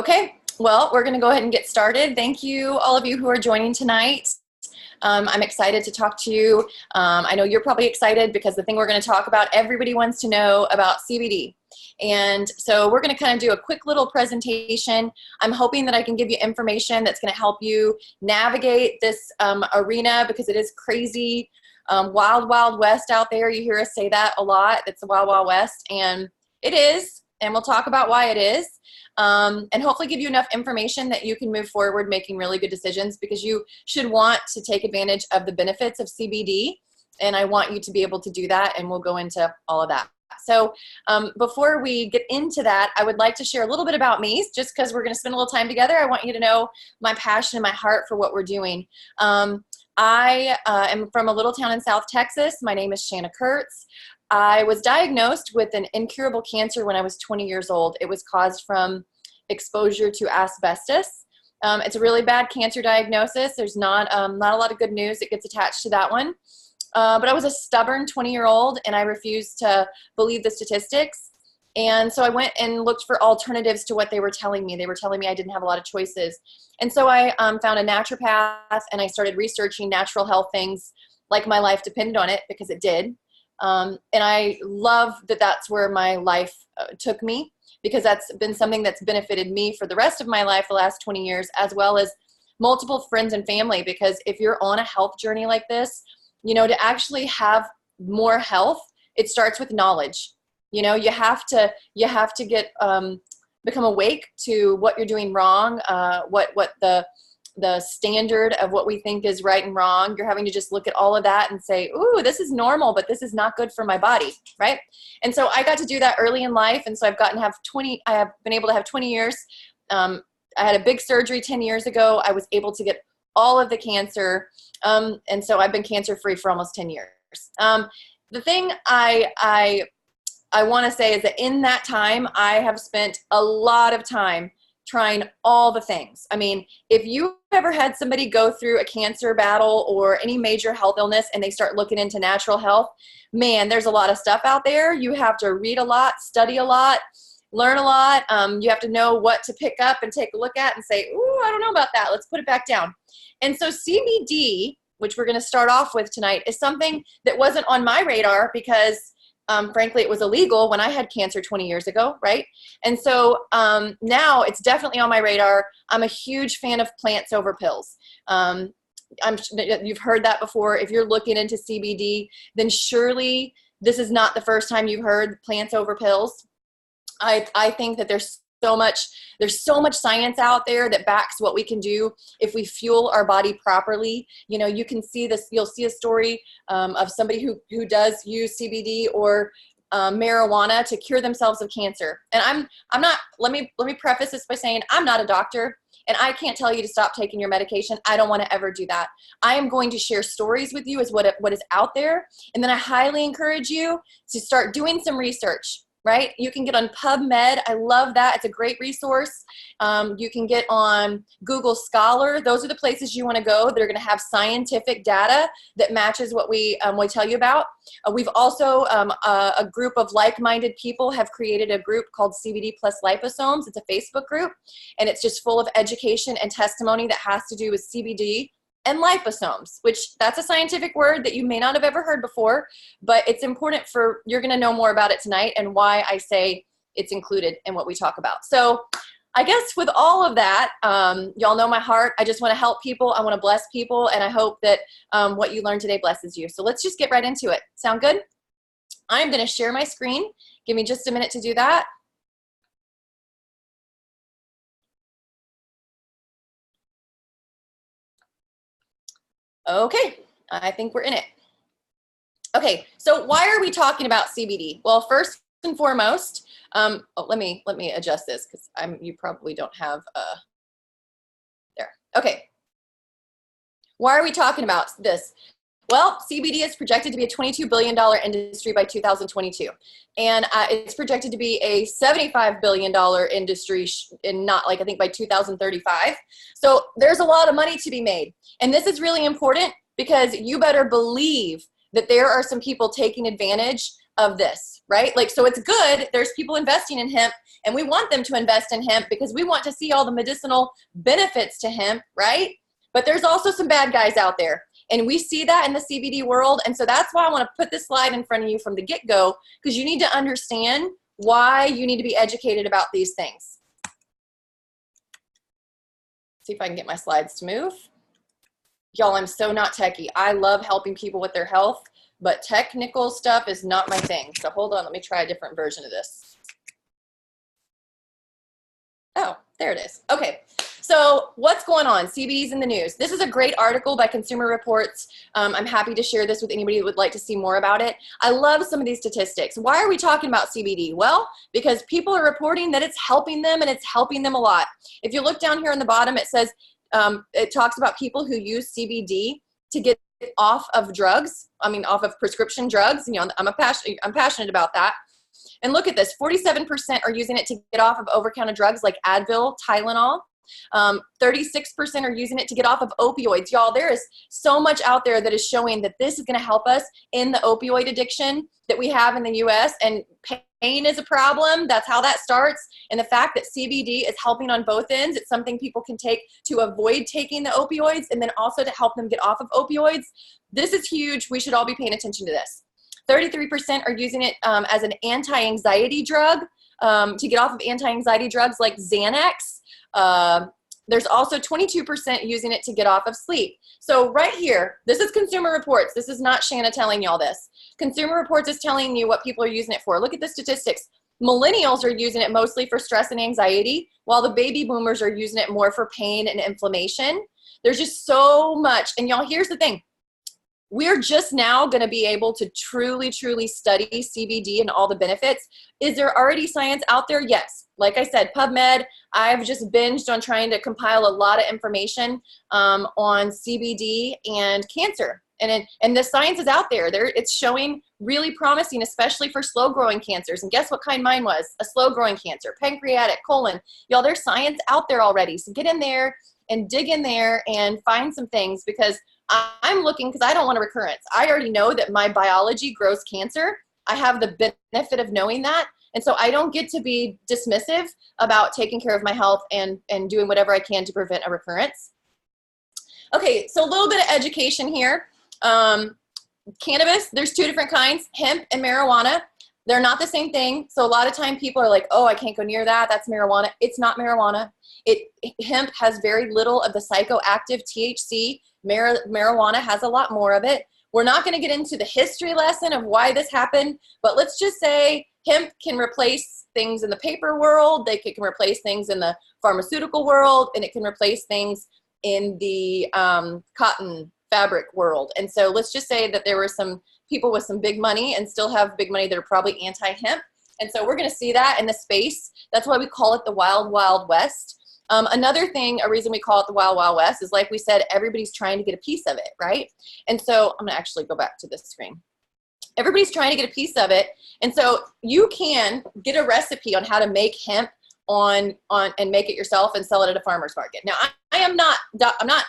Okay, well, we're going to go ahead and get started. Thank you, all of you who are joining tonight. I'm excited to talk to you. I know you're probably excited because the thing we're going to talk about, everybody wants to know about CBD. And so we're going to kind of do a quick little presentation. I'm hoping that I can give you information that's going to help you navigate this arena, because it is crazy, wild, wild west out there. You hear us say that a lot. It's the wild, wild west, and it is. And we'll talk about why it is. And hopefully give you enough information that you can move forward making really good decisions, because you should want to take advantage of the benefits of CBD. And I want you to be able to do that, and we'll go into all of that. So before we get into that, I would like to share a little bit about me, just because we're going to spend a little time together. I want you to know my passion and my heart for what we're doing. I am from a little town in South Texas. My name is Shanna Kurtz. I was diagnosed with an incurable cancer when I was 20 years old. It was caused from exposure to asbestos. It's a really bad cancer diagnosis. There's not a lot of good news that gets attached to that one. But I was a stubborn 20-year-old, and I refused to believe the statistics. And so I went and looked for alternatives to what they were telling me. They were telling me I didn't have a lot of choices. And so I found a naturopath, and I started researching natural health things like my life depended on it, because it did. And I love that that's where my life took me, because that's been something that's benefited me for the rest of my life, the last 20 years, as well as multiple friends and family. Because if you're on a health journey like this, you know, to actually have more health, it starts with knowledge. You know, you have to get, become awake to what you're doing wrong, what the standard of what we think is right and wrong. You're having to just look at all of that and say, ooh, this is normal, but this is not good for my body, right? And so I got to do that early in life, and so I have been able to have 20 years. I had a big surgery 10 years ago. I was able to get all of the cancer, and so I've been cancer-free for almost 10 years. The thing I want to say is that in that time, I have spent a lot of time trying all the things. I mean, if you ever had somebody go through a cancer battle or any major health illness and they start looking into natural health, man, there's a lot of stuff out there. You have to read a lot, study a lot, learn a lot. You have to know what to pick up and take a look at and say, ooh, I don't know about that. Let's put it back down. And so CBD, which we're going to start off with tonight, is something that wasn't on my radar because frankly, it was illegal when I had cancer 20 years ago, right? And so now it's definitely on my radar. I'm a huge fan of plants over pills. You've heard that before. If you're looking into CBD, then surely this is not the first time you've heard plants over pills. I think that there's so much science out there that backs what we can do if we fuel our body properly. You know, you can see this, you'll see a story of somebody who does use CBD or marijuana to cure themselves of cancer. And I'm not, let me preface this by saying I'm not a doctor, and I can't tell you to stop taking your medication. I don't want to ever do that. I am going to share stories with you as what is out there. And then I highly encourage you to start doing some research. Right? You can get on PubMed. I love that. It's a great resource. You can get on Google Scholar. Those are the places you want to go. They're going to have scientific data that matches what we tell you about. We've also, a group of like-minded people have created a group called CBD plus Liposomes. It's a Facebook group, and it's just full of education and testimony that has to do with CBD and liposomes, which that's a scientific word that you may not have ever heard before, but it's important you're going to know more about it tonight and why I say it's included in what we talk about. So I guess with all of that, y'all know my heart. I just want to help people. I want to bless people, and I hope that what you learned today blesses you. So let's just get right into it. Sound good? I'm going to share my screen. Give me just a minute to do that. Okay, I think we're in it. Okay, so why are we talking about CBD? Well, first and foremost, let me adjust this because you probably don't have there. Okay, why are we talking about this? Well, CBD is projected to be a $22 billion industry by 2022. And it's projected to be a $75 billion industry I think by 2035. So there's a lot of money to be made. And this is really important because you better believe that there are some people taking advantage of this, right? Like, so it's good. There's people investing in hemp, and we want them to invest in hemp because we want to see all the medicinal benefits to hemp, right? But there's also some bad guys out there, and we see that in the CBD world. And so that's why I want to put this slide in front of you from the get-go, because you need to understand why you need to be educated about these things. See if I can get my slides to move. Y'all, I'm so not techie. I love helping people with their health, but technical stuff is not my thing. So hold on, let me try a different version of this. Oh, there it is. Okay, so what's going on? CBD's in the news. This is a great article by Consumer Reports. I'm happy to share this with anybody who would like to see more about it. I love some of these statistics. Why are we talking about CBD? Well, because people are reporting that it's helping them, and it's helping them a lot. If you look down here on the bottom, it says, it talks about people who use CBD to get off of drugs. I mean, off of prescription drugs. You know, I'm passionate about that. And look at this, 47% are using it to get off of over-the-counter drugs like Advil, Tylenol. 36% are using it to get off of opioids. Y'all, there is so much out there that is showing that this is going to help us in the opioid addiction that we have in the US, and pain is a problem. That's how that starts. And the fact that CBD is helping on both ends, it's something people can take to avoid taking the opioids, and then also to help them get off of opioids. This is huge. We should all be paying attention to this. 33% are using it as an anti-anxiety drug, to get off of anti-anxiety drugs like Xanax. There's also 22% using it to get off of sleep. So right here, this is Consumer Reports. This is not Shanna telling y'all this. Consumer Reports is telling you what people are using it for. Look at the statistics. Millennials are using it mostly for stress and anxiety, while the baby boomers are using it more for pain and inflammation. There's just so much. And y'all, here's the thing. We're just now going to be able to truly, truly study CBD and all the benefits. Is there already science out there? Yes. Like I said, PubMed, I've just binged on trying to compile a lot of information on CBD and cancer. And the science is out there. It's showing really promising, especially for slow-growing cancers. And guess what kind mine was? A slow-growing cancer, pancreatic, colon. Y'all, there's science out there already. So get in there and dig in there and find some things, because I'm looking, because I don't want a recurrence. I already know that my biology grows cancer. I have the benefit of knowing that. And so I don't get to be dismissive about taking care of my health and doing whatever I can to prevent a recurrence. Okay, so a little bit of education here. Cannabis, there's two different kinds, hemp and marijuana. They're not the same thing. So a lot of time people are like, oh, I can't go near that. That's marijuana. It's not marijuana. Hemp has very little of the psychoactive THC. Marijuana has a lot more of it. We're not going to get into the history lesson of why this happened, but let's just say hemp can replace things in the paper world. They can replace things in the pharmaceutical world, and it can replace things in the cotton fabric world. And so let's just say that there were some people with some big money and still have big money that are probably anti-hemp. And so we're going to see that in the space. That's why we call it the Wild Wild West. Another thing, a reason we call it the Wild Wild West is, like we said, everybody's trying to get a piece of it, right? And so I'm going to actually go back to this screen. Everybody's trying to get a piece of it. And so you can get a recipe on how to make hemp and make it yourself and sell it at a farmer's market. Now, I'm not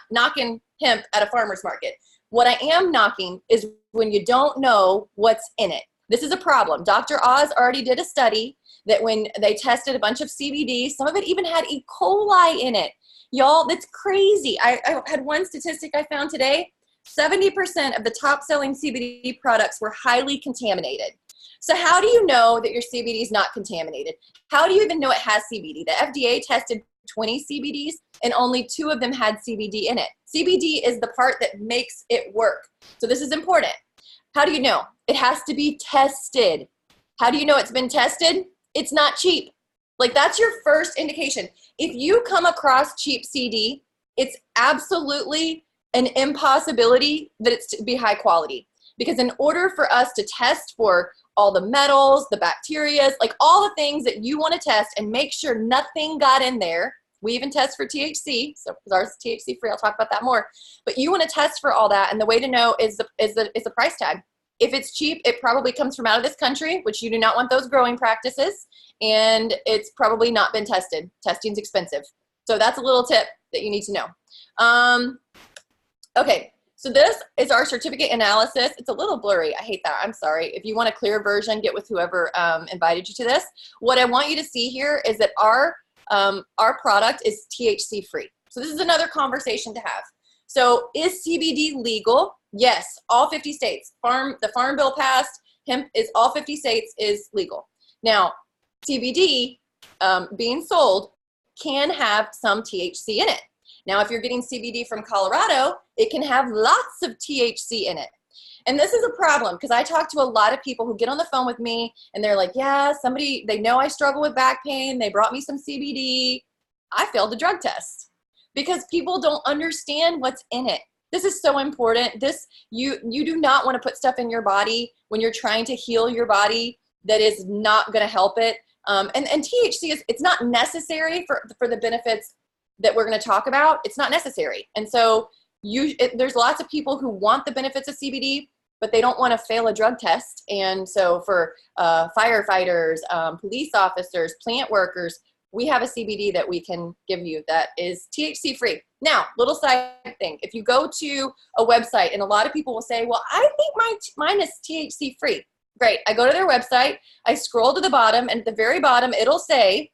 knocking hemp at a farmer's market. What I am knocking is when you don't know what's in it. This is a problem. Dr. Oz already did a study that when they tested a bunch of CBD, some of it even had E. coli in it. Y'all, that's crazy. I had one statistic I found today. 70% of the top selling CBD products were highly contaminated. So how do you know that your CBD is not contaminated? How do you even know it has CBD? The FDA tested 20 CBDs and only 2 of them had CBD in it. CBD is the part that makes it work. So this is important. How do you know? It has to be tested. How do you know it's been tested? It's not cheap. Like, that's your first indication. If you come across cheap CD, it's absolutely an impossibility that it's to be high quality. Because in order for us to test for all the metals, the bacteria, like all the things that you want to test and make sure nothing got in there, we even test for THC, so because ours is THC free, I'll talk about that more. But you want to test for all that, and the way to know is the price tag. If it's cheap, it probably comes from out of this country, which you do not want those growing practices, and it's probably not been tested. Testing's expensive. So that's a little tip that you need to know. Okay, So this is our certificate analysis. It's a little blurry. I hate that. I'm sorry. If you want a clear version, get with whoever invited you to this. What I want you to see here is that our product is THC free. So this is another conversation to have. So is CBD legal? Yes, all 50 states. The Farm Bill passed. Hemp is all 50 states is legal. Now, CBD being sold can have some THC in it. Now, if you're getting CBD from Colorado, it can have lots of THC in it. And this is a problem because I talk to a lot of people who get on the phone with me and they're like, yeah, they know I struggle with back pain. They brought me some CBD. I failed the drug test because people don't understand what's in it. This is so important. You do not want to put stuff in your body when you're trying to heal your body that is not going to help it. And THC it's not necessary for the benefits that we're going to talk about. It's not necessary. And so there's lots of people who want the benefits of CBD, but they don't want to fail a drug test. And so for firefighters, police officers, plant workers, we have a CBD that we can give you that is THC free. Now, little side thing, if you go to a website and a lot of people will say, well, I think mine is THC free. Great. I go to their website, I scroll to the bottom, and at the very bottom, it'll say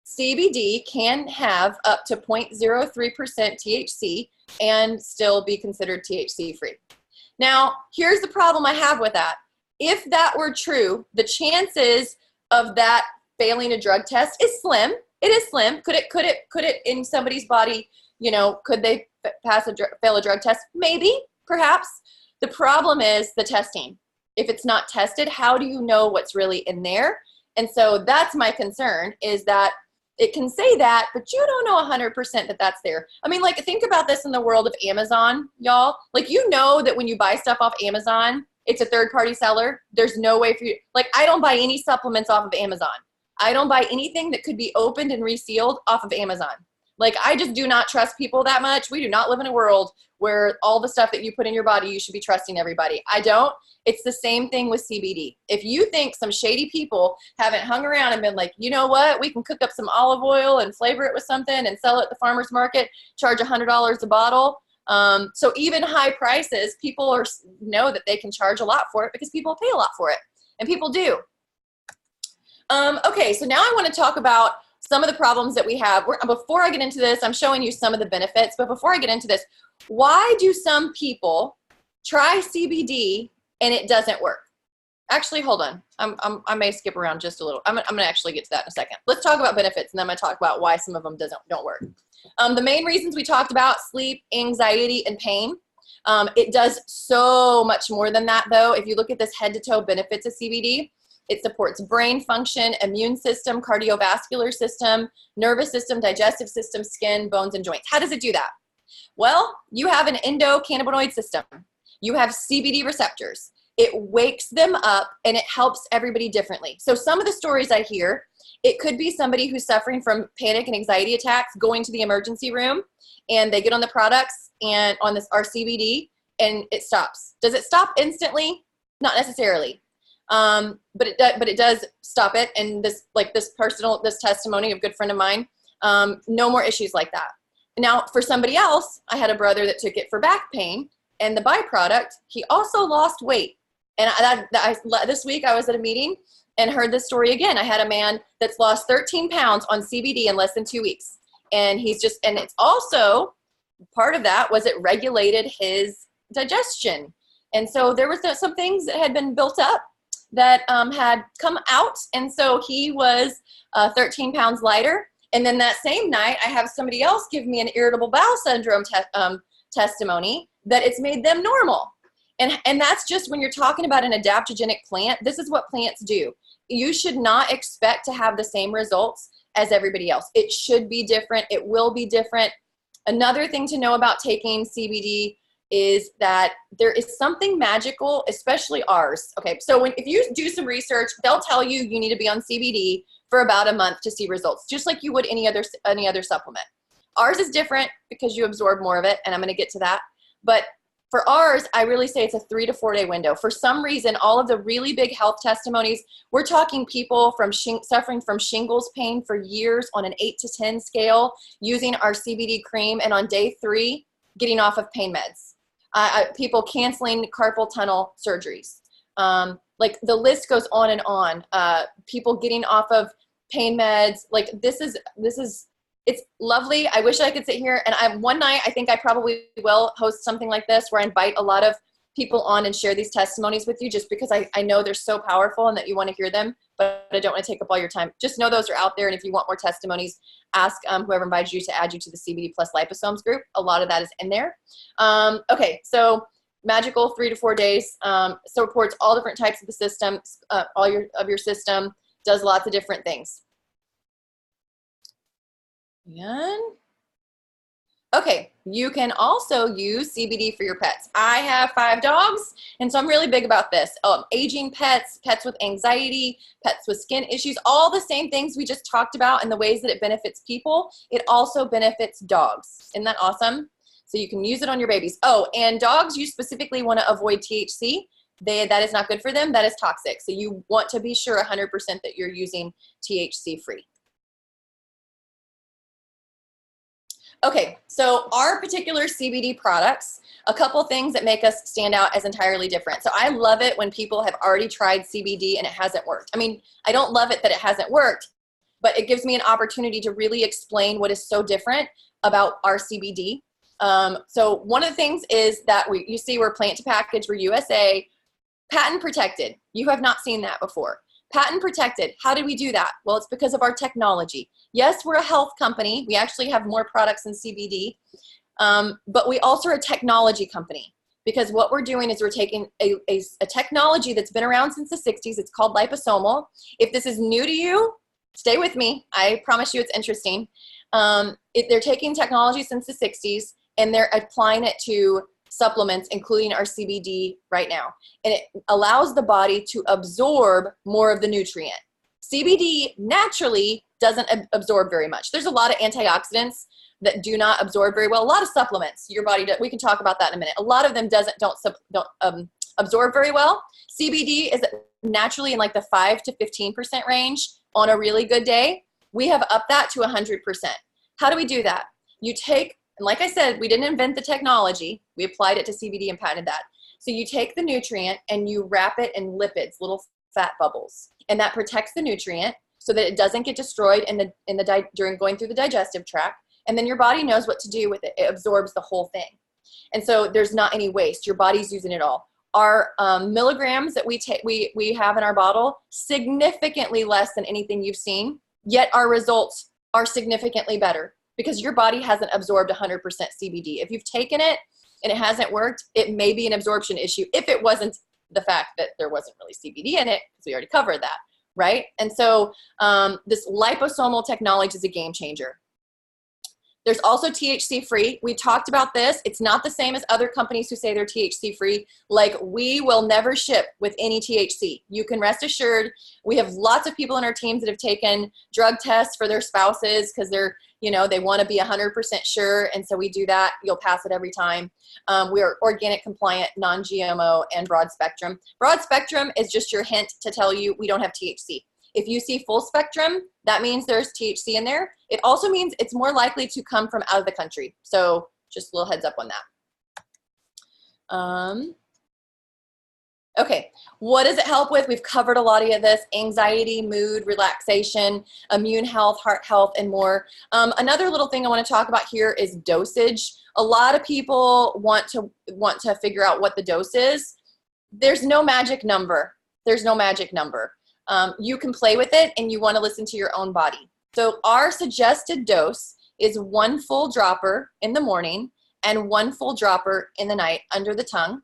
CBD can have up to 0.03% THC and still be considered THC free. Now, here's the problem I have with that. If that were true, the chances of that failing a drug test is slim. It is slim. Could it in somebody's body, could they fail a drug test? Maybe, perhaps. The problem is the testing. If it's not tested, how do you know what's really in there? And so that's my concern, is that it can say that, but you don't know 100% that that's there. I mean, like, think about this in the world of Amazon, y'all. Like, that when you buy stuff off Amazon, it's a third-party seller. There's no way for you. Like, I don't buy any supplements off of Amazon. I don't buy anything that could be opened and resealed off of Amazon. Like, I just do not trust people that much. We do not live in a world where all the stuff that you put in your body, you should be trusting everybody. I don't. It's the same thing with CBD. If you think some shady people haven't hung around and been like, you know what, we can cook up some olive oil and flavor it with something and sell it at the farmer's market, charge $100 a bottle. So even high prices, people know that they can charge a lot for it because people pay a lot for it, and people do. Okay, so now I want to talk about some of the problems that we have. Before I get into this, I'm showing you some of the benefits, but before I get into this, why do some people try CBD and it doesn't work? Actually, hold on. I may skip around just a little. I'm going to actually get to that in a second. Let's talk about benefits, and then I'm going to talk about why some of them don't work. The main reasons we talked about: sleep, anxiety, and pain. It does so much more than that, though. If you look at this head-to-toe benefits of CBD, it supports brain function, immune system, cardiovascular system, nervous system, digestive system, skin, bones, and joints. How does it do that? Well, you have an endocannabinoid system. You have CBD receptors. It wakes them up, and it helps everybody differently. So some of the stories I hear, it could be somebody who's suffering from panic and anxiety attacks going to the emergency room, and they get on the products and on our CBD, and it stops. Does it stop instantly? Not necessarily. But it does stop it. And this testimony of a good friend of mine, no more issues like that. Now, for somebody else, I had a brother that took it for back pain, and the byproduct, he also lost weight. And this week I was at a meeting and heard this story again. I had a man that's lost 13 pounds on CBD in less than 2 weeks. And and it's also, part of that was it regulated his digestion. And so there was some things that had been built up that had come out, and so he was 13 pounds lighter. And then that same night, I have somebody else give me an irritable bowel syndrome testimony that it's made them normal. And that's just when you're talking about an adaptogenic plant. This is what plants do. You should not expect to have the same results as everybody else. It should be different. It will be different. Another thing to know about taking CBD is that there is something magical, especially ours. Okay, so if you do some research, they'll tell you need to be on CBD for about a month to see results, just like you would any other supplement. Ours is different because you absorb more of it, and I'm going to get to that. But for ours, I really say it's a 3 to 4 day window. For some reason, all of the really big health testimonies, we're talking people suffering from shingles pain for years on an 8 to 10 scale, using our CBD cream, and on day 3, getting off of pain meds. people canceling carpal tunnel surgeries. Like the list goes on and on. People getting off of pain meds. Like this is, it's lovely. I wish I could sit here and one night, I think I probably will host something like this where I invite a lot of people on and share these testimonies with you, just because I know they're so powerful and that you want to hear them, but I don't want to take up all your time. Just know those are out there. And if you want more testimonies, ask whoever invited you to add you to the CBD plus liposomes group. A lot of that is in there. Okay, so magical 3 to 4 days. Supports all different types of the system, all your system, does lots of different things. And okay, you can also use CBD for your pets. I have 5 dogs, and so I'm really big about this. Aging pets, pets with anxiety, pets with skin issues, all the same things we just talked about and the ways that it benefits people, it also benefits dogs. Isn't that awesome? So you can use it on your babies. Oh, and dogs, you specifically want to avoid THC. That is not good for them. That is toxic. So you want to be sure 100% that you're using THC free. Okay, so our particular CBD products, a couple things that make us stand out as entirely different. So I love it when people have already tried CBD and it hasn't worked. I mean, I don't love it that it hasn't worked, but it gives me an opportunity to really explain what is so different about our CBD. So one of the things is that you see we're plant to package, we're USA, patent protected. You have not seen that before. Patent protected. How did we do that? Well, it's because of our technology. Yes, we're a health company. We actually have more products than CBD, but we also are a technology company, because what we're doing is we're taking a technology that's been around since the 60s. It's called Liposomal. If this is new to you, stay with me. I promise you it's interesting. They're taking technology since the 60s and they're applying it to supplements, including our CBD right now. And it allows the body to absorb more of the nutrient. CBD naturally doesn't absorb very much. There's a lot of antioxidants that do not absorb very well. A lot of supplements, your body, we can talk about that in a minute. A lot of them don't absorb very well. CBD is naturally in like the 5 to 15% range on a really good day. We have upped that to 100%. How do we do that? You take, and like I said, we didn't invent the technology. We applied it to CBD and patented that. So you take the nutrient and you wrap it in lipids, little fat bubbles, and that protects the nutrient so that it doesn't get destroyed during going through the digestive tract. And then your body knows what to do with it. It absorbs the whole thing. And so there's not any waste. Your body's using it all. Our milligrams that we have in our bottle, significantly less than anything you've seen, yet our results are significantly better because your body hasn't absorbed 100% CBD. If you've taken it and it hasn't worked, it may be an absorption issue if it wasn't the fact that there wasn't really CBD in it, because we already covered that, right? And so this liposomal technology is a game changer. There's also THC free. We talked about this. It's not the same as other companies who say they're THC free. Like, we will never ship with any THC. You can rest assured. We have lots of people in our teams that have taken drug tests for their spouses because they're, they want to be 100% sure. And so we do that. You'll pass it every time. We are organic, compliant, non-GMO, and broad spectrum. Broad spectrum is just your hint to tell you we don't have THC. If you see full spectrum, that means there's THC in there. It also means it's more likely to come from out of the country. So just a little heads up on that. Okay, what does it help with? We've covered a lot of this: anxiety, mood, relaxation, immune health, heart health, and more. Another little thing I want to talk about here is dosage. A lot of people want to figure out what the dose is. There's no magic number. There's no magic number. You can play with it, and you want to listen to your own body. So our suggested dose is 1 full dropper in the morning and 1 full dropper in the night under the tongue.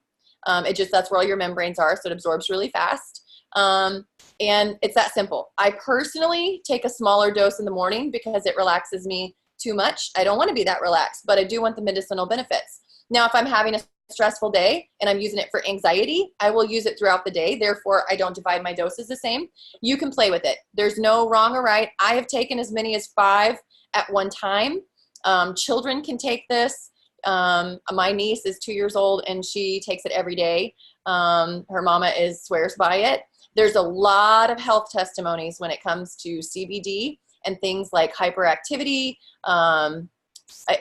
That's where all your membranes are, so it absorbs really fast. And it's that simple. I personally take a smaller dose in the morning because it relaxes me too much. I don't want to be that relaxed, but I do want the medicinal benefits. Now, if I'm having a stressful day and I'm using it for anxiety, I will use it throughout the day. Therefore, I don't divide my doses the same. You can play with it. There's no wrong or right. I have taken as many as 5 at one time. Children can take this. My niece is 2 years old and she takes it every day. Her mama swears by it. There's a lot of health testimonies when it comes to CBD and things like hyperactivity,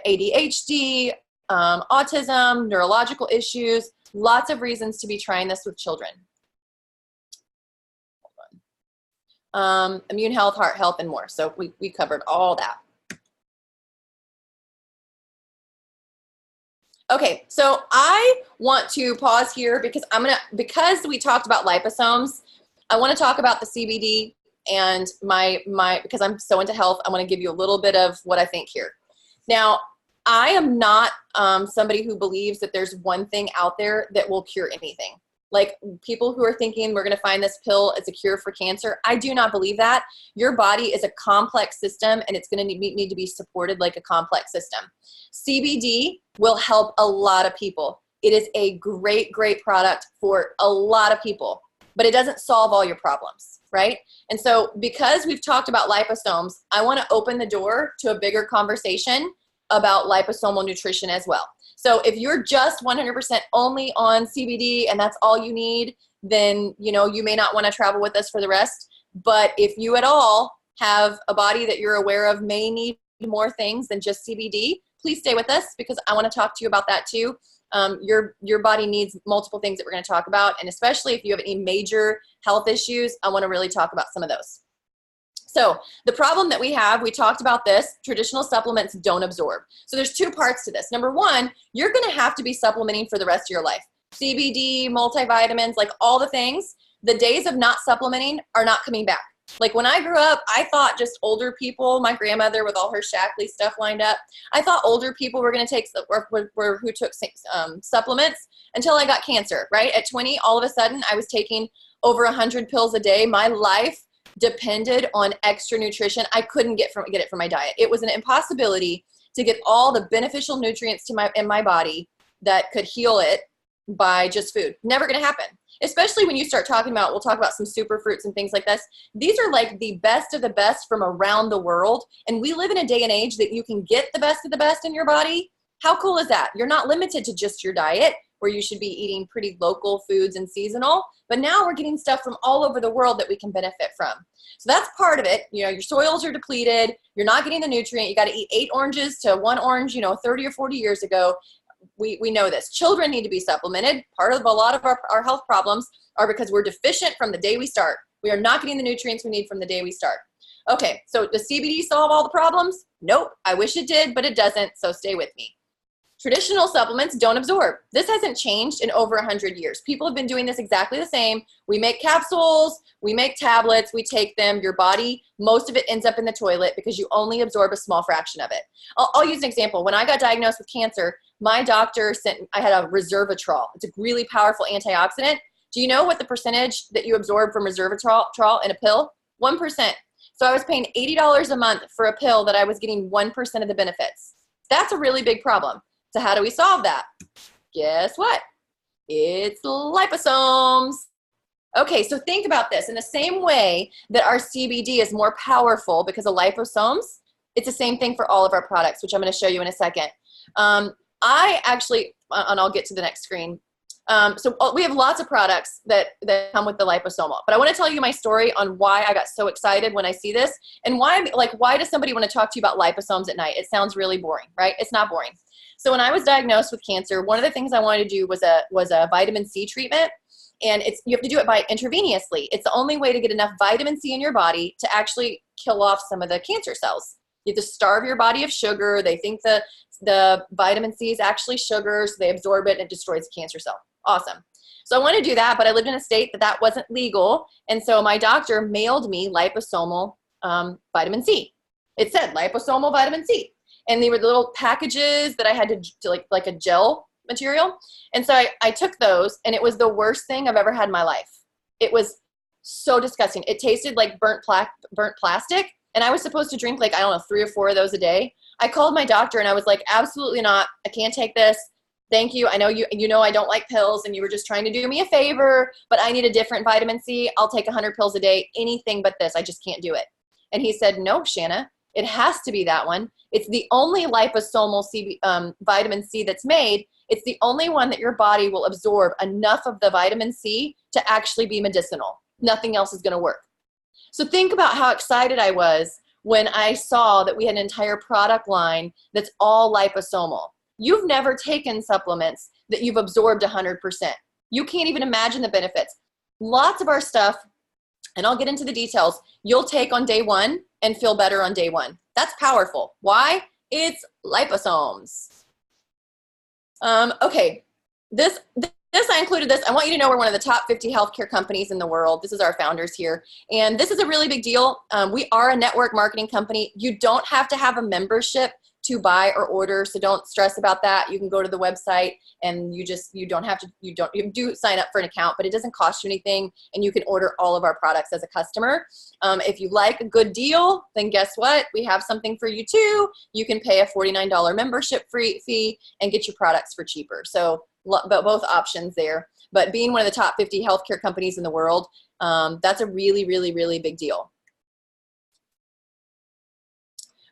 ADHD, autism, neurological issues, lots of reasons to be trying this with children. Immune health, heart health, and more. So we covered all that. Okay, so I want to pause here because because we talked about liposomes, I want to talk about the CBD and because I'm so into health, I want to give you a little bit of what I think here. Now, I am not somebody who believes that there's one thing out there that will cure anything. Like people who are thinking we're going to find this pill as a cure for cancer. I do not believe that. Your body is a complex system and it's going to need to be supported like a complex system. CBD will help a lot of people. It is a great, great product for a lot of people, but it doesn't solve all your problems, right? And so because we've talked about liposomes, I want to open the door to a bigger conversation about liposomal nutrition as well. So if you're just 100% only on CBD and that's all you need, then you may not want to travel with us for the rest. But if you at all have a body that you're aware of may need more things than just CBD, please stay with us because I want to talk to you about that too. Your body needs multiple things that we're going to talk about, and especially if you have any major health issues, I want to really talk about some of those. So the problem that we have, we talked about this, traditional supplements don't absorb. So there's two parts to this. Number one, you're going to have to be supplementing for the rest of your life. CBD, multivitamins, like all the things, the days of not supplementing are not coming back. Like when I grew up, I thought just older people, my grandmother with all her Shackley stuff lined up, I thought older people were going to take, who took supplements until I got cancer, right? At 20, all of a sudden I was taking over 100 pills a day. My life depended on extra nutrition. I couldn't get it from my diet. It was an impossibility to get all the beneficial nutrients in my body that could heal it by just food. Never going to happen. Especially when you start talking about, we'll talk about some superfruits and things like this. These are like the best of the best from around the world. And we live in a day and age that you can get the best of the best in your body. How cool is that? You're not limited to just your diet, where you should be eating pretty local foods and seasonal. But now we're getting stuff from all over the world that we can benefit from. So that's part of it. Your soils are depleted. You're not getting the nutrient. You got to eat 8 oranges to 1 orange, 30 or 40 years ago. We know this. Children need to be supplemented. Part of a lot of our health problems are because we're deficient from the day we start. We are not getting the nutrients we need from the day we start. Okay, so does CBD solve all the problems? Nope. I wish it did, but it doesn't, so stay with me. Traditional supplements don't absorb. This hasn't changed in over 100 years. People have been doing this exactly the same. We make capsules, we make tablets, we take them. Your body, most of it ends up in the toilet because you only absorb a small fraction of it. I'll use an example. When I got diagnosed with cancer, my doctor I had a resveratrol. It's a really powerful antioxidant. Do you know what the percentage that you absorb from resveratrol in a pill? 1%. So I was paying $80 a month for a pill that I was getting 1% of the benefits. That's a really big problem. So how do we solve that? Guess what? It's liposomes. Okay, so think about this. In the same way that our CBD is more powerful because of liposomes, it's the same thing for all of our products, which I'm going to show you in a second. I actually, and I'll get to the next screen. So we have lots of products that come with the liposomal, but I want to tell you my story on why I got so excited when I see this and why does somebody want to talk to you about liposomes at night? It sounds really boring, right? It's not boring. So when I was diagnosed with cancer, one of the things I wanted to do was a vitamin C treatment, and you have to do it intravenously. It's the only way to get enough vitamin C in your body to actually kill off some of the cancer cells. You have to starve your body of sugar. They think the vitamin C is actually sugar, so they absorb it and it destroys the cancer cell. Awesome. So I want to do that, but I lived in a state that wasn't legal, and so my doctor mailed me liposomal vitamin C. It said liposomal vitamin C. And they were the little packages that I had to like a gel material. And so I took those, and it was the worst thing I've ever had in my life. It was so disgusting. It tasted like burnt plastic. And I was supposed to drink 3 or 4 of those a day. I called my doctor and I was like, absolutely not. I can't take this. Thank you. I know you know I don't like pills and you were just trying to do me a favor, but I need a different vitamin C. I'll take 100 pills a day, anything but this. I just can't do it. And he said, no, Shanna, it has to be that one. It's the only liposomal vitamin C that's made. It's the only one that your body will absorb enough of the vitamin C to actually be medicinal. Nothing else is going to work. So think about how excited I was when I saw that we had an entire product line that's all liposomal. you've never taken supplements that you've absorbed 100%. You can't even imagine the benefits. Lots of our stuff, and I'll get into the details, you'll take on day one and feel better on day one. That's powerful. Why? It's liposomes. Okay, this I included this. I want you to know we're one of the top 50 healthcare companies in the world. This is our founders here. And this is a really big deal. We are a network marketing company. You don't have to have a membership to buy or order, so don't stress about that. You can go to the website and you do sign up for an account, but it doesn't cost you anything, and you can order all of our products as a customer. If you like a good deal, then guess what? We have something for you too. You can pay a $49 membership fee and get your products for cheaper. So both options there. But being one of the top 50 healthcare companies in the world, that's a really, really, really big deal.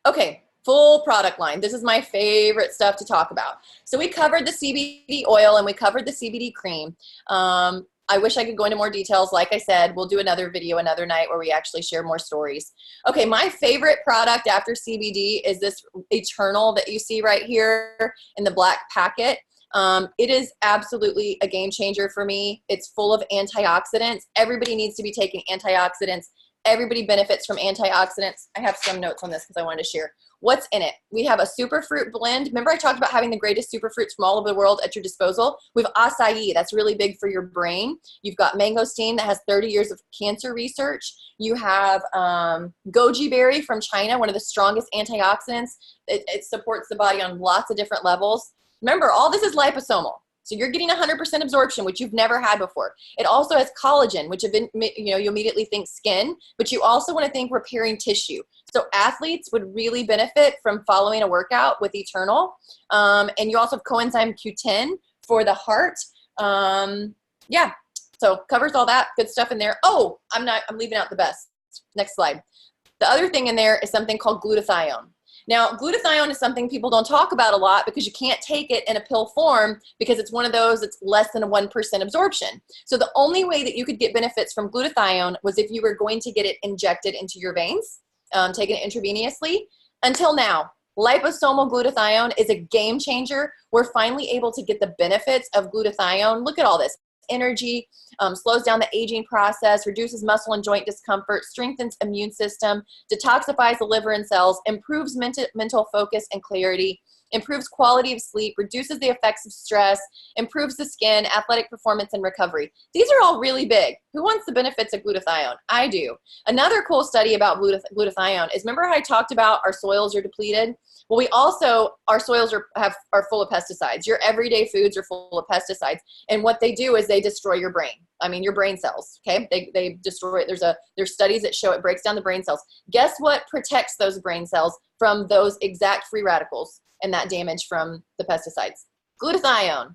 Okay. Full product line. This is my favorite stuff to talk about. So we covered the CBD oil and we covered the CBD cream. I wish I could go into more details. Like I said, we'll do another video another night where we actually share more stories. Okay, my favorite product after CBD is this Eternal that you see right here in the black packet. It is absolutely a game changer for me. It's full of antioxidants. Everybody needs to be taking antioxidants. Everybody benefits from antioxidants. I have some notes on this because I wanted to share. What's in it? We have a superfruit blend. Remember I talked about having the greatest superfruits from all over the world at your disposal? We have acai. That's really big for your brain. You've got mangosteen that has 30 years of cancer research. You have goji berry from China, one of the strongest antioxidants. It supports the body on lots of different levels. Remember, all this is liposomal. So you're getting 100% absorption, which you've never had before. It also has collagen, which you immediately think skin, but you also want to think repairing tissue. So athletes would really benefit from following a workout with Eternal. And you also have coenzyme Q10 for the heart. Yeah, so covers all that good stuff in there. Oh, I'm leaving out the best. Next slide. The other thing in there is something called glutathione. Now, glutathione is something people don't talk about a lot because you can't take it in a pill form because it's one of those, it's less than a 1% absorption. So the only way that you could get benefits from glutathione was if you were going to get it injected into your veins, taken intravenously. Until now, liposomal glutathione is a game changer. We're finally able to get the benefits of glutathione. Look at all this. Energy, slows down the aging process, reduces muscle and joint discomfort, strengthens immune system, detoxifies the liver and cells, improves mental focus and clarity, improves quality of sleep, reduces the effects of stress, improves the skin, athletic performance, and recovery. These are all really big. Who wants the benefits of glutathione? I do. Another cool study about glutathione is, remember how I talked about our soils are depleted? Well, our soils are full of pesticides. Your everyday foods are full of pesticides. And what they do is they destroy your brain. I mean, your brain cells, okay? They destroy it. There's studies that show it breaks down the brain cells. Guess what protects those brain cells from those exact free radicals and that damage from the pesticides? Glutathione.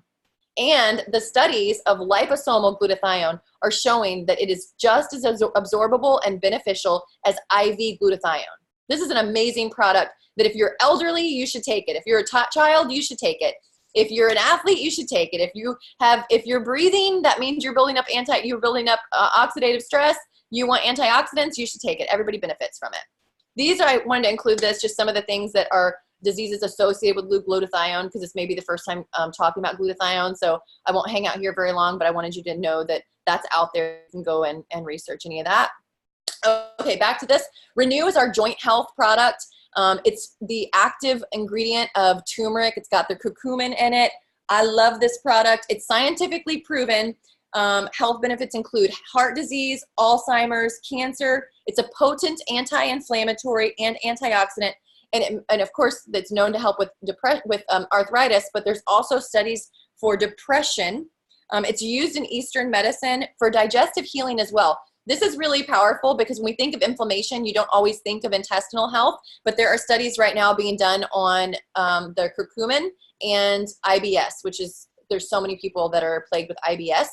And the studies of liposomal glutathione are showing that it is just as absorbable and beneficial as IV glutathione. This is an amazing product that if you're elderly, you should take it. If you're a child, you should take it. If you're an athlete, you should take it. If you're breathing, that means you're building up oxidative stress. You want antioxidants, you should take it. Everybody benefits from it. I wanted to include this, just some of the things that are diseases associated with glutathione, because this may be the first time talking about glutathione. So I won't hang out here very long, but I wanted you to know that that's out there. You can go and research any of that. Okay, back to this. Renew is our joint health product. It's the active ingredient of turmeric. It's got the curcumin in it. I love this product. It's scientifically proven. Health benefits include heart disease, Alzheimer's, cancer. It's a potent anti-inflammatory and antioxidant. And of course, it's known to help with arthritis, but there's also studies for depression. It's used in Eastern medicine for digestive healing as well. This is really powerful because when we think of inflammation, you don't always think of intestinal health, but there are studies right now being done on the curcumin and IBS, there's so many people that are plagued with IBS.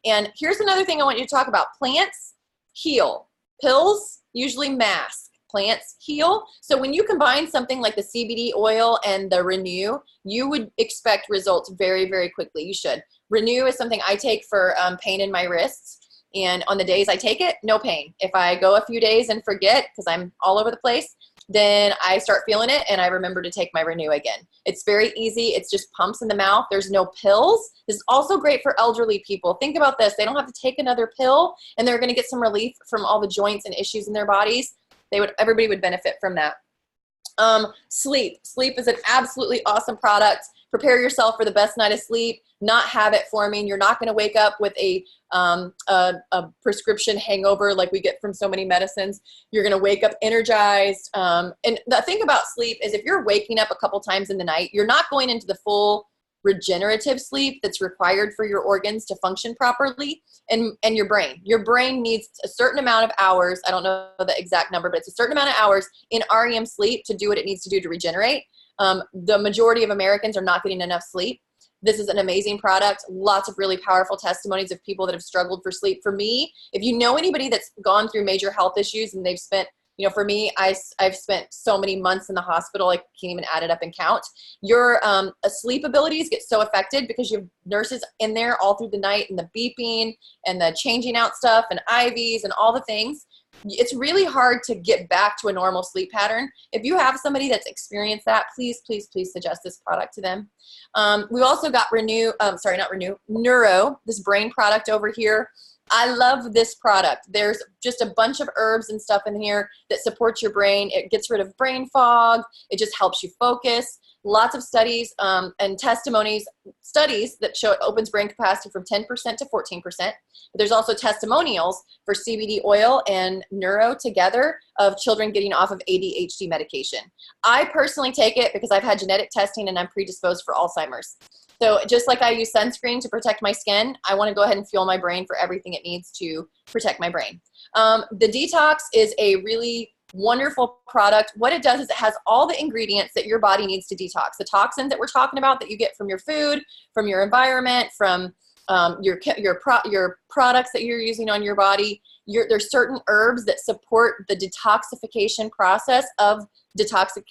And here's another thing I want you to talk about. Plants heal. Pills usually mask. Plants heal. So when you combine something like the CBD oil and the Renew, you would expect results very, very quickly. You should. Renew is something I take for pain in my wrists. And on the days I take it, no pain. If I go a few days and forget, because I'm all over the place, then I start feeling it and I remember to take my Renew again. It's very easy. It's just pumps in the mouth. There's no pills. This is also great for elderly people. Think about this. They don't have to take another pill and they're going to get some relief from all the joints and issues in their bodies. Everybody would benefit from that. Sleep. Sleep is an absolutely awesome product. Prepare yourself for the best night of sleep, not habit forming. You're not going to wake up with a prescription hangover like we get from so many medicines. You're going to wake up energized. And the thing about sleep is if you're waking up a couple times in the night, you're not going into the full regenerative sleep that's required for your organs to function properly, and your brain. Your brain needs a certain amount of hours. I don't know the exact number, but it's a certain amount of hours in REM sleep to do what it needs to do to regenerate. The majority of Americans are not getting enough sleep. This is an amazing product. Lots of really powerful testimonies of people that have struggled for sleep. For me, if you know anybody that's gone through major health issues and they've spent, you know, for me, I've spent so many months in the hospital, I can't even add it up and count. Your sleep abilities get so affected because you have nurses in there all through the night and the beeping and the changing out stuff and IVs and all the things. It's really hard to get back to a normal sleep pattern. If you have somebody that's experienced that, please, please, please suggest this product to them. We've also got Neuro, this brain product over here. I love this product. There's just a bunch of herbs and stuff in here that supports your brain. It gets rid of brain fog. It just helps you focus. Lots of studies and studies that show it opens brain capacity from 10% to 14%. But there's also testimonials for CBD oil and Neuro together of children getting off of ADHD medication. I personally take it because I've had genetic testing and I'm predisposed for Alzheimer's. So just like I use sunscreen to protect my skin, I want to go ahead and fuel my brain for everything it needs to protect my brain. The Detox is a really wonderful product. What it does is it has all the ingredients that your body needs to detox. The toxins that we're talking about that you get from your food, from your environment, from your products that you're using on your body. There's certain herbs that support the detoxification process of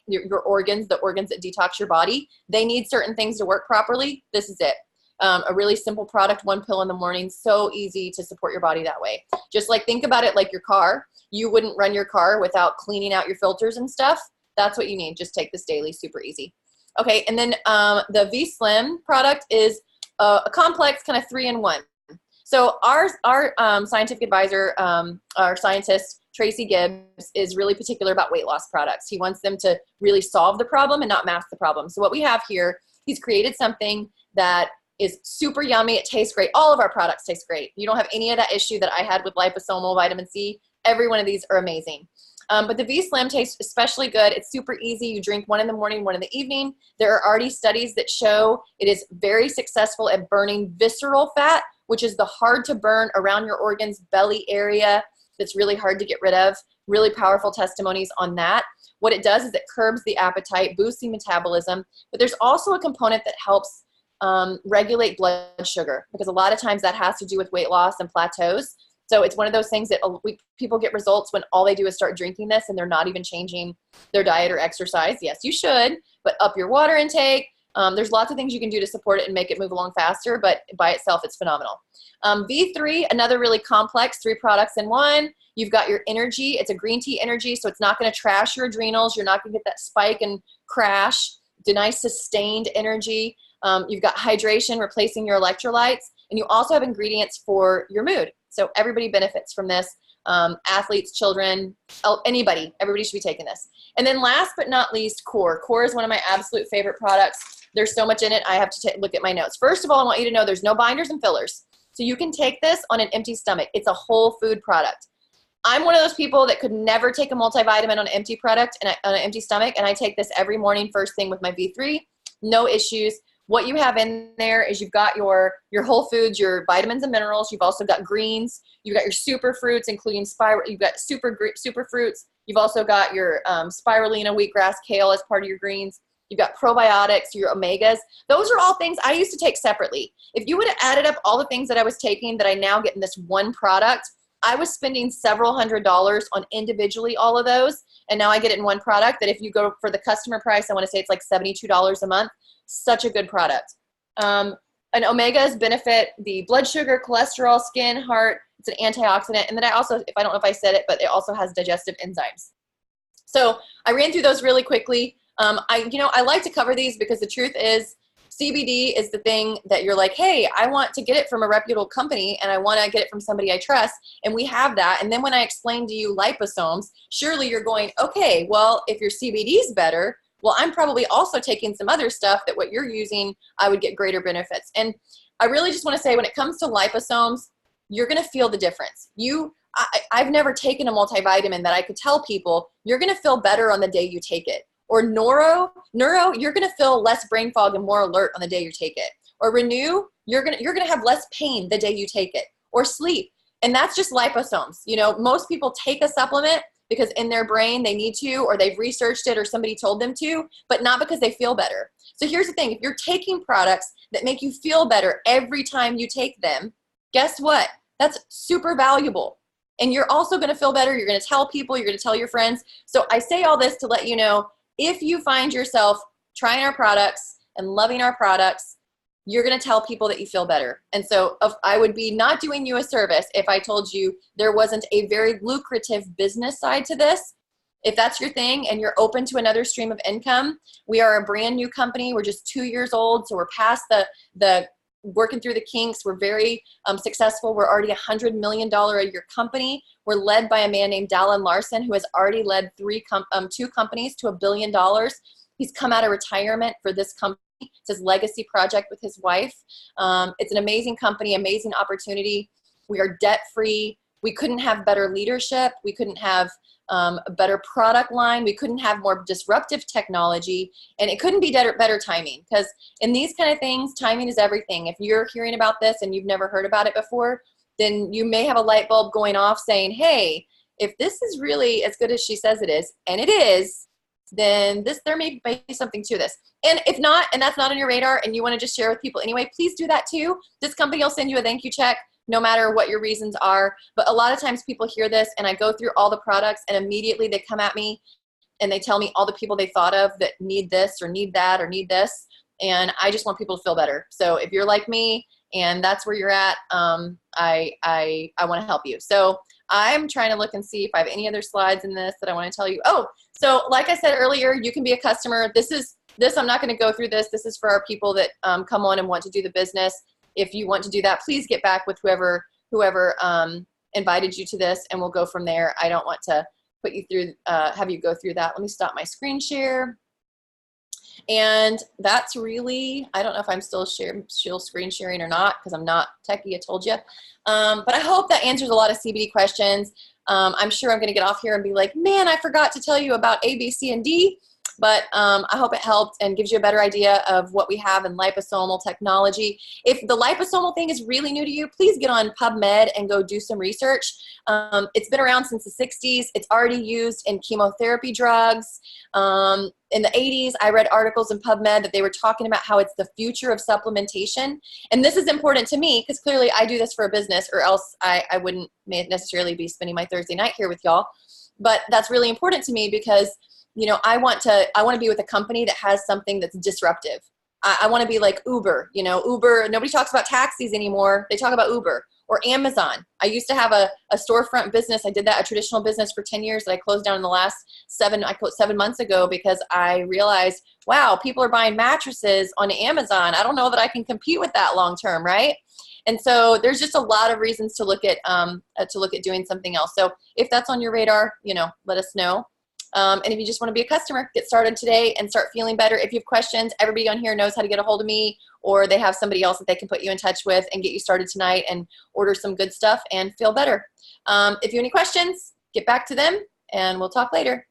your organs, the organs that detox your body. They need certain things to work properly. This is it. A really simple product, one pill in the morning, so easy to support your body that way. Just like think about it like your car. You wouldn't run your car without cleaning out your filters and stuff. That's what you need. Just take this daily, super easy. Okay, and then the V-Slim product is a complex kind of 3-in-1. So our scientific advisor, our scientist, Tracy Gibbs, is really particular about weight loss products. He wants them to really solve the problem and not mask the problem. So what we have here, he's created something that is super yummy. It tastes great. All of our products taste great. You don't have any of that issue that I had with liposomal vitamin C. Every one of these are amazing. But the V-Slim tastes especially good. It's super easy. You drink one in the morning, one in the evening. There are already studies that show it is very successful at burning visceral fat, which is the hard to burn around your organs, belly area that's really hard to get rid of. Really powerful testimonies on that. What it does is it curbs the appetite, boosting metabolism, but there's also a component that helps regulate blood sugar, because a lot of times that has to do with weight loss and plateaus. So it's one of those things that people get results when all they do is start drinking this and they're not even changing their diet or exercise. Yes, you should, but up your water intake. There's lots of things you can do to support it and make it move along faster, but by itself, it's phenomenal. V3, another really complex 3 products in one. You've got your energy. It's a green tea energy, so it's not going to trash your adrenals. You're not going to get that spike and crash. It's a nice sustained energy. You've got hydration, replacing your electrolytes, and you also have ingredients for your mood. So everybody benefits from this. Athletes, children, anybody, everybody should be taking this. And then last but not least, Core. Core is one of my absolute favorite products. There's so much in it, I have to look at my notes. First of all, I want you to know there's no binders and fillers. So you can take this on an empty stomach. It's a whole food product. I'm one of those people that could never take a multivitamin on an empty product and on an empty stomach, and I take this every morning first thing with my V3. No issues. What you have in there is you've got your whole foods, your vitamins and minerals. You've also got greens. You've got your super fruits, including you've got super fruits. You've also got your spirulina, wheatgrass, kale as part of your greens. You've got probiotics, your omegas. Those are all things I used to take separately. If you would have added up all the things that I was taking that I now get in this one product, I was spending several $100s on individually all of those, and now I get it in one product that if you go for the customer price, I want to say it's like $72 a month. Such a good product. And omegas benefit the blood sugar, cholesterol, skin, heart. It's an antioxidant. And then I don't know if I said it, but it also has digestive enzymes. So I ran through those really quickly. I like to cover these because the truth is CBD is the thing that you're like, hey, I want to get it from a reputable company and I want to get it from somebody I trust. And we have that. And then when I explain to you liposomes, surely you're going, okay, well, if your CBD is better, well, I'm probably also taking some other stuff that what you're using, I would get greater benefits. And I really just want to say when it comes to liposomes, you're going to feel the difference. I've never taken a multivitamin that I could tell people you're going to feel better on the day you take it. Or neuro, you're going to feel less brain fog and more alert on the day you take it. Or renew, you're going to have less pain the day you take it. Or sleep, and that's just liposomes. You know, most people take a supplement because in their brain they need to, or they've researched it, or somebody told them to, but not because they feel better. So here's the thing: if you're taking products that make you feel better every time you take them, guess what? That's super valuable. And you're also going to feel better. You're going to tell people. You're going to tell your friends. So I say all this to let you know. If you find yourself trying our products and loving our products, you're going to tell people that you feel better. And so I would be not doing you a service if I told you there wasn't a very lucrative business side to this. If that's your thing and you're open to another stream of income, we are a brand new company. We're just 2 years old, so we're past the working through the kinks. We're very successful. We're already $100 million a year company. We're led by a man named Dallin Larson, who has already led two companies to $1 billion. He's come out of retirement for this company. It's his legacy project with his wife. It's an amazing company, amazing opportunity. We are debt-free. We couldn't have better leadership. We couldn't have a better product line. We couldn't have more disruptive technology, and it couldn't be better timing, because in these kind of things, timing is everything. If you're hearing about this and you've never heard about it before, then you may have a light bulb going off saying, hey, if this is really as good as she says it is, and it is, then there may be something to this. And if not, and that's not on your radar, and you want to just share with people anyway, please do that too. This company will send you a thank you check, no matter what your reasons are. But a lot of times people hear this and I go through all the products and immediately they come at me and they tell me all the people they thought of that need this or need that or need this. And I just want people to feel better. So if you're like me and that's where you're at, I want to help you. So I'm trying to look and see if I have any other slides in this that I want to tell you. Oh, so like I said earlier, you can be a customer. This, I'm not going to go through this. This is for our people that come on and want to do the business. If you want to do that, please get back with whoever invited you to this, and we'll go from there. I don't want to put you through, have you go through that. Let me stop my screen share. And that's really, I don't know if I'm still screen sharing or not, because I'm not techie, I told you. But I hope that answers a lot of CBD questions. I'm sure I'm going to get off here and be like, man, I forgot to tell you about A, B, C, and D. But I hope it helped and gives you a better idea of what we have in liposomal technology. If the liposomal thing is really new to you, please get on PubMed and go do some research. It's been around since the 60s. It's already used in chemotherapy drugs. In the 80s, I read articles in PubMed that they were talking about how it's the future of supplementation. And this is important to me because clearly I do this for a business, or else I wouldn't necessarily be spending my Thursday night here with y'all. But that's really important to me because I want to be with a company that has something that's disruptive. I want to be like Uber. Uber, nobody talks about taxis anymore. They talk about Uber or Amazon. I used to have a storefront business. I did that, a traditional business for 10 years that I closed down in the last 7 months ago because I realized, wow, people are buying mattresses on Amazon. I don't know that I can compete with that long term, right? And so there's just a lot of reasons to look at doing something else. So if that's on your radar, let us know. And if you just want to be a customer, get started today and start feeling better. If you have questions, everybody on here knows how to get a hold of me, or they have somebody else that they can put you in touch with and get you started tonight and order some good stuff and feel better. If you have any questions, get back to them and we'll talk later.